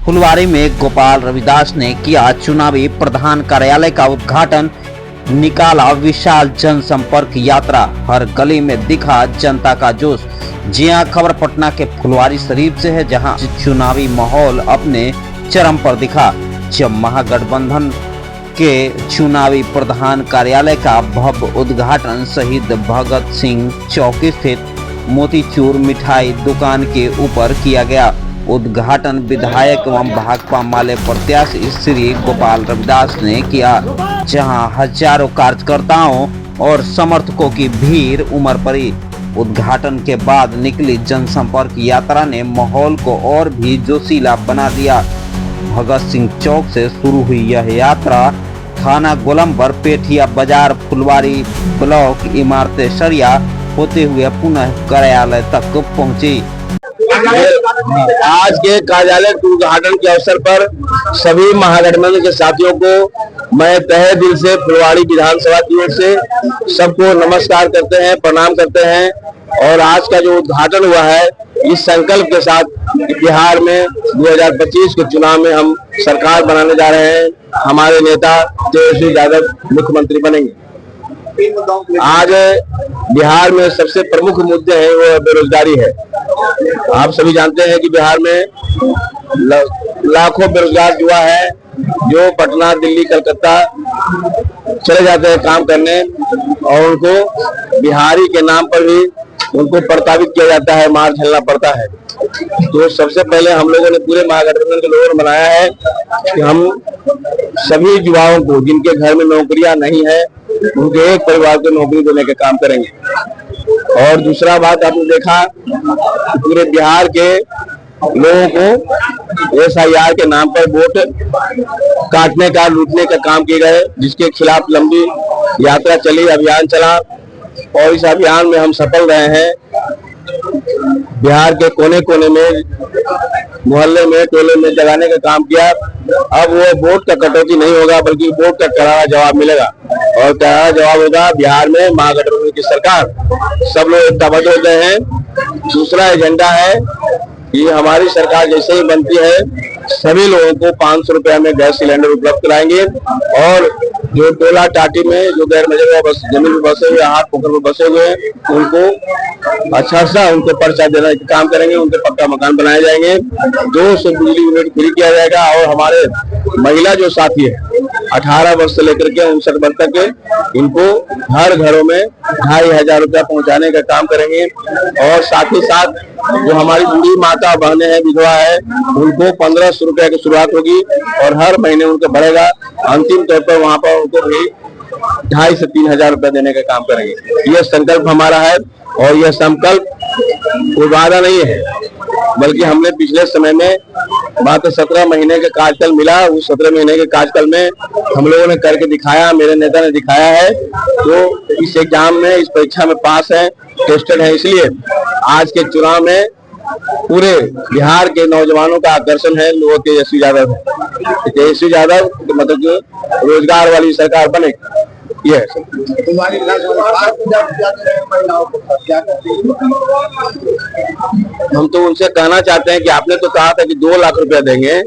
फुलवारी में गोपाल रविदास ने किया चुनावी प्रधान कार्यालय का उद्घाटन, निकाला विशाल जनसंपर्क यात्रा, हर गली में दिखा जनता का जोश। जी हां, खबर पटना के फुलवारी शरीफ से है, जहां चुनावी माहौल अपने चरम पर दिखा जब महागठबंधन के चुनावी प्रधान कार्यालय का भव्य उद्घाटन शहीद भगत सिंह चौक स्थित मोतीचूर मिठाई दुकान के ऊपर किया गया। उद्घाटन विधायक एवं भाकपा माले प्रत्याशी श्री गोपाल रविदास ने किया, जहां हजारों कार्यकर्ताओं और समर्थकों की भीड़ उमड़ पड़ी। उद्घाटन के बाद निकली जनसंपर्क यात्रा ने माहौल को और भी जोशीला बना दिया। भगत सिंह चौक से शुरू हुई यह यात्रा थाना गोलंबर, पेठिया बाजार, फुलवारी ब्लॉक, इमारत सरिया होते हुए पुनः कार्यालय तक पहुंची। आज के कार्यालय के उद्घाटन के अवसर पर सभी महागठबंधन के साथियों को मैं तहे दिल से फुलवारी विधानसभा की ओर से सबको नमस्कार करते हैं, प्रणाम करते हैं। और आज का जो उद्घाटन हुआ है, इस संकल्प के साथ बिहार में 2025 के चुनाव में हम सरकार बनाने जा रहे हैं, हमारे नेता तेजस्वी यादव मुख्यमंत्री बनेंगे। आज बिहार में सबसे प्रमुख मुद्दे हैं वो बेरोजगारी है। आप सभी जानते हैं कि बिहार में लाखों बेरोजगार युवा है जो पटना, दिल्ली, कलकत्ता चले जाते हैं काम करने, और उनको बिहारी के नाम पर भी उनको प्रताड़ित किया जाता है, मार झेलना पड़ता है। तो सबसे पहले हम लोगों ने, पूरे महागठबंधन के लोगों ने बनाया है कि हम सभी युवाओं को जिनके घर में नौकरियां नहीं है, उनके एक परिवार को नौकरी देने का काम करेंगे। और दूसरा बात, आपने देखा पूरे बिहार के लोगों को SIR के नाम पर वोट काटने का, लूटने का काम किए गए, जिसके खिलाफ लंबी यात्रा चली, अभियान चला, और इस अभियान में हम सफल रहे हैं। बिहार के कोने कोने में, मोहल्ले में, टोले में जगाने का काम किया। अब वो वोट का कटौती नहीं होगा, बल्कि वोट का करारा जवाब मिलेगा, और करारा जवाब होगा बिहार में महागठबंधन की सरकार। सब लोग एकताबद्ध हो गए हैं। दूसरा एजेंडा है कि हमारी सरकार जैसे ही बनती है, सभी लोगों को 500 रुपया में गैस सिलेंडर उपलब्ध कराएंगे, और जो टोला टाटी में जो गैर मजबूत बस जमीन में बसे हुए, हाथ पोखर में बसे हुए हैं, उनको अच्छा सा उनको पर्चा देने का काम करेंगे, उनके पक्का मकान बनाए जाएंगे, 200 बिजली यूनिट फ्री किया जाएगा। और हमारे महिला जो साथी है 18 वर्ष से लेकर के 59 वर्ष तक के, इनको हर घरों में 2500 रुपया पहुंचाने का काम करेंगे। और साथ ही साथ जो हमारी बूढ़ी माता बहने हैं, विधवा है, उनको 1500 रुपया की शुरुआत होगी, और हर महीने उनको बढ़ेगा। अंतिम तौर पर वहां पर उनको भी 2500 से 3000 रुपया देने का काम करेंगे। यह संकल्प हमारा है, और यह संकल्प कोई वादा नहीं है, बल्कि हमने पिछले समय में मात्र 17 महीने का कार्यकाल मिला। उस 17 महीने के कार्यकाल में हम लोगों ने करके दिखाया, मेरे नेता ने दिखाया है। तो इस एग्जाम में, इस परीक्षा में पास है, टेस्टेड है। इसलिए आज के चुनाव में पूरे बिहार के नौजवानों का आकर्षण है, लोग तेजस्वी यादव है। तेजस्वी यादव मतलब रोजगार वाली सरकार बने, ये हम तो उनसे कहना चाहते हैं कि आपने तो कहा था कि 2 लाख रुपया देंगे।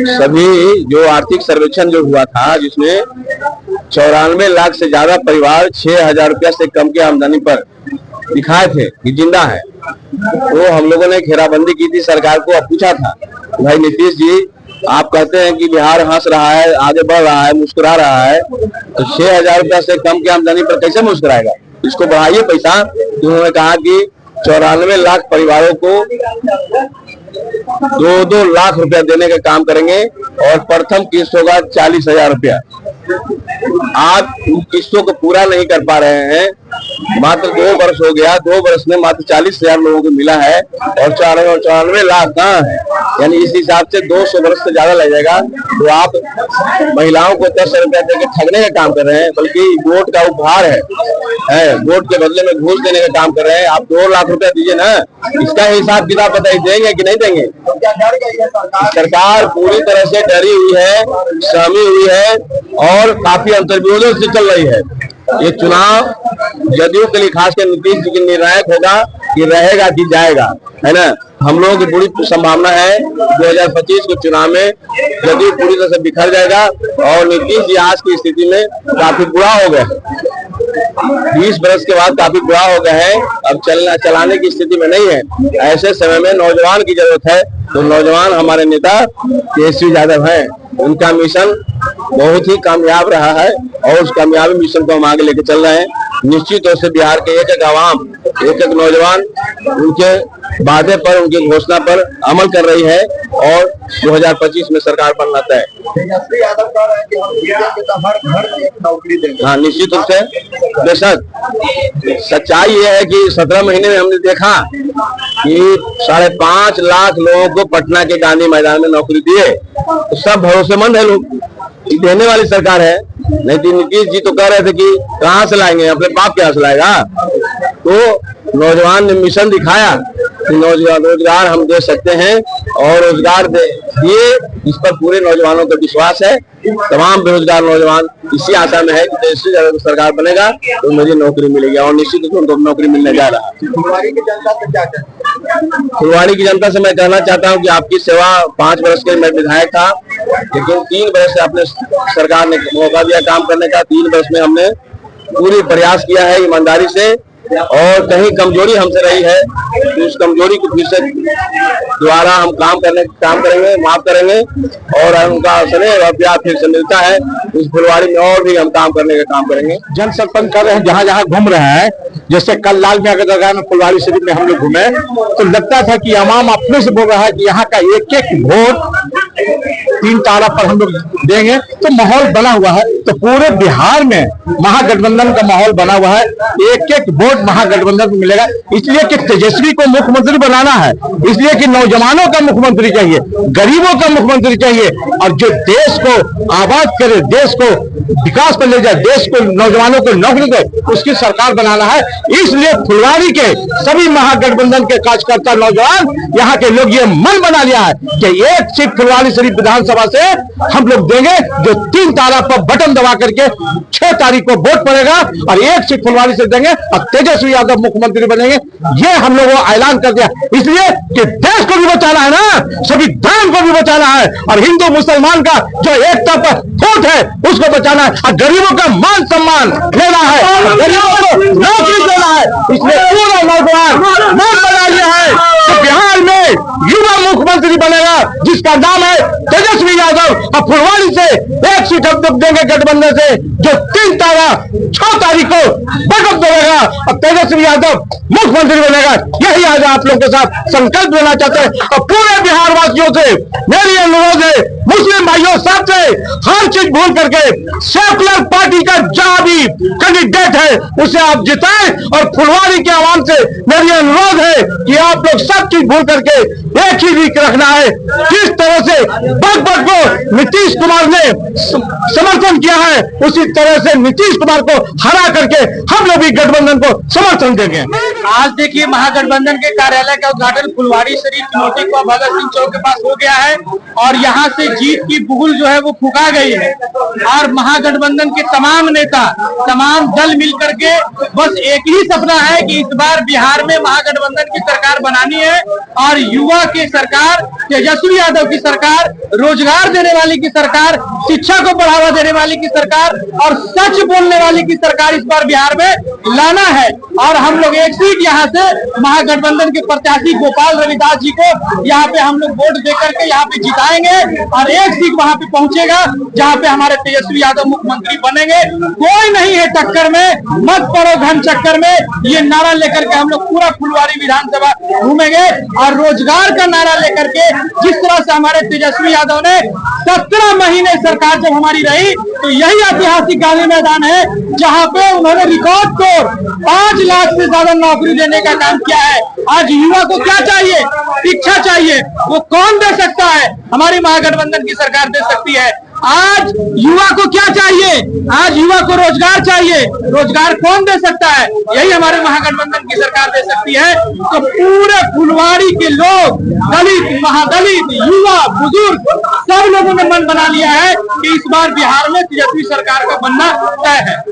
सभी जो आर्थिक सर्वेक्षण जो हुआ था, जिसमें 94 लाख से ज्यादा परिवार 6000 रुपया से कम की आमदनी पर दिखाए थे कि जिंदा है। तो हम लोगों ने घेराबंदी की थी सरकार को, अब पूछा था, भाई नीतीश जी, आप कहते हैं कि बिहार हंस रहा है, आगे बढ़ रहा है, मुस्कुरा रहा है, तो 6000 रुपया से कम की आमदनी पर कैसे मुस्कुराएगा? इसको बढ़ाइए पैसा। तो उन्होंने कहा कि 94 लाख परिवारों को 2-2 लाख रुपया देने का काम करेंगे, और प्रथम किस्त होगा 40,000 रुपया। आप उन किस्तों को पूरा नहीं कर पा रहे हैं। मात्र 2 वर्ष हो गया, 2 वर्ष में मात्र 40,000 लोगों को मिला है, और 94 लाख कहाँ है? यानी इस हिसाब से 200 वर्ष से ज्यादा लग जाएगा। तो आप महिलाओं को 10 रुपया देकर ठगने का काम कर रहे हैं, बल्कि वोट का उपहार है, वोट के बदले में घूस देने का काम कर रहे हैं। आप 2 लाख रुपया दीजिए ना, इसका हिसाब किताब बताइए, देंगे कि नहीं देंगे? सरकार पूरी तरह से डरी हुई है, सहमी हुई है, और काफी अंतर्विरोध से चल रही है। ये चुनाव जदयू के लिए, खासकर नीतीश जी के निर्णायक होगा। कि रहेगा कि जाएगा, है ना। हम लोगों की पूरी संभावना है 2025 के चुनाव में यदि पूरी तरह से बिखर जाएगा और नीतीश जी आज की स्थिति में काफी बुरा हो गए, 20 वर्ष के बाद काफी बुरा हो गए हैं, अब चलाने की स्थिति में नहीं है। ऐसे समय में नौजवान की जरूरत है, तो नौजवान हमारे नेता तेजस्वी यादव हैं, उनका मिशन बहुत ही कामयाब रहा है और उस कामयाबी मिशन को हम आगे लेके चल रहे हैं। निश्चित तौर से बिहार के एक एक आवाम, एक एक नौजवान उनके वादे पर, उनकी घोषणा पर अमल कर रही है और 2025 में सरकार बनना तय। तेजस्वी यादव कह रहे हैं कि हम जीतेंगे तो हर घर में एक नौकरी देंगे। हाँ, निश्चित रूप से, बेशक सच्चाई ये है कि 17 महीने में हमने देखा कि 5.5 लाख लोगों को पटना के गांधी मैदान में नौकरी दिए, तो सब भरोसेमंद है लोग, देने वाली सरकार है। नहीं तो नीतीश जी तो कह रहे थे कि कहाँ से लाएंगे, अपने बाप के यहाँ से लाएगा। तो नौजवान ने मिशन दिखाया कि रोजगार हम दे सकते हैं और रोजगार दिए, इस पर पूरे नौजवानों का विश्वास है। तमाम बेरोजगार नौजवान इसी आशा में है कि तेजस्वी यादव सरकार बनेगा तो मुझे नौकरी मिलेगी और निश्चित रूप से उनको नौकरी मिलने जा रहा है। फुलवाड़ी की जनता से क्या कहते? फुलवाड़ी की जनता से मैं कहना चाहता हूं कि आपकी सेवा 5 वर्ष के मैं विधायक था, लेकिन 3 वर्ष से अपने सरकार ने मौका दिया काम करने का। 3 वर्ष में हमने पूरी प्रयास किया है ईमानदारी से, और कहीं कमजोरी हमसे रही है तो उस कमजोरी को फिर से दोबारा हम काम करेंगे, माफ करेंगे और उनका स्नेह और प्यार फिर से मिलता है उस फुलवाड़ी में और भी हम काम करने का काम करेंगे। जन संपर्क कर रहे हैं, जहाँ जहाँ घूम रहे हैं। जैसे कल लाल मियां के दरगाह में फुलवाड़ी शरीफ में हम लोग घूमे तो लगता था कि अवाम अपने से बोल रहा है कि यहाँ का एक एक वोट 3 तारा पर हम लोग देंगे, तो माहौल बना हुआ है। तो पूरे बिहार में महागठबंधन का माहौल बना हुआ है, एक एक वोट महागठबंधन को मिलेगा। इसलिए कि तेजस्वी को मुख्यमंत्री बनाना है, इसलिए कि नौजवानों का मुख्यमंत्री चाहिए, गरीबों का मुख्यमंत्री चाहिए, और जो देश को आबाद करे, देश को विकास पर ले जाए, देश को, नौजवानों को नौकरी दे, उसकी सरकार बनाना है। इसलिए फुलवाड़ी के सभी महागठबंधन के कार्यकर्ता, नौजवान, यहाँ के लोग ये मन बना लिया है कि एक सीट फुलवाड़ी शरीफ विधानसभा से हम लोग देंगे, जो 3 तारा पर बटन दबा करके 6 तारीख को वोट पड़ेगा और एक सीट फुलवाड़ी से देंगे और तेजस्वी यादव मुख्यमंत्री बनेंगे। ये हम लोगों को ऐलान कर दिया, इसलिए कि देश को भी बचाना है ना, संविधान को भी बचाना है, और हिंदू मुसलमान का जो एकता पर फूट है उसको बचाना है, और गरीबों का मान सम्मान लेना है, गरीबों को नौकरी देना है। इसलिए पूरा नौजवान मन बना लिया है कि बिहार में युवा मुख्यमंत्री बनेगा जिसका नाम है तेजस्वी यादव, और फुलवाड़ी से एक सीट हम लोग देंगे गठबंधन से, जो 3 तारा 6 तारीख को बटन देगा और तेजस्वी यादव मुख्यमंत्री बनेगा। यही आज आप लोगों के साथ संकल्प लेना चाहते हैं। और पूरे बिहार वासियों से मेरी अनुरोध है, मुस्लिम भाइयों साथ से हर चीज भूल करके सेकुलर पार्टी का जहां भी कैंडिडेट है उसे आप जिताएं, और फुलवाड़ी के आवाम से मेरी अनुरोध है कि आप लोग सब चीज भूल करके एक ही रीत रखना है। जिस तरह से बग को नीतीश कुमार ने समर्थन किया है, उसी तरह से नीतीश कुमार को हरा करके हम लोग भी गठबंधन को समर्थन देंगे। आज देखिए महागठबंधन के कार्यालय का उद्घाटन फुलवाड़ी शरीफ चुनौती को भगत सिंह चौक के पास हो गया है और यहाँ से जीत की बुगुल जो है वो फूका गई है, और महागठबंधन के तमाम नेता, तमाम दल मिलकर के बस एक ही सपना है कि इस बार बिहार में महागठबंधन की सरकार बनानी है और युवा की सरकार, तेजस्वी यादव की सरकार, रोजगार देने वाली की सरकार, शिक्षा को बढ़ावा देने वाली की सरकार और सच बोलने वाली की सरकार इस बार बिहार में लाना है। और हम लोग एक सीट यहाँ से महागठबंधन के प्रत्याशी गोपाल रविदास जी को यहाँ पे हम लोग वोट देकर के यहाँ पे जिताएंगे और एक सीट वहाँ पे पहुंचेगा जहाँ पे हमारे तेजस्वी यादव मुख्यमंत्री बनेंगे। कोई नहीं है टक्कर में, मत पड़ो घन चक्कर में, ये नारा लेकर के हम लोग पूरा फुलवाड़ी विधानसभा घूमेंगे और रोजगार का नारा लेकर के, जिस तरह से हमारे तेजस्वी यादव ने 17 महीने सरकार जब हमारी रही तो यही ऐतिहासिक गांधी मैदान है जहाँ पे उन्होंने रिकॉर्ड तोड़ 5 लाख से ज्यादा नौकरी देने का काम किया है। आज युवा को क्या चाहिए? शिक्षा चाहिए, वो कौन दे सकता है? हमारी महागठबंधन की सरकार दे सकती है। आज युवा को क्या चाहिए? आज युवा को रोजगार चाहिए, रोजगार कौन दे सकता है? यही हमारे महागठबंधन की सरकार दे सकती है। तो पूरे फुलवाड़ी के लोग, दलित, महादलित, युवा, बुजुर्ग, सब लोगों ने मन बना लिया है कि इस बार बिहार में तेजस्वी सरकार का बनना तय है।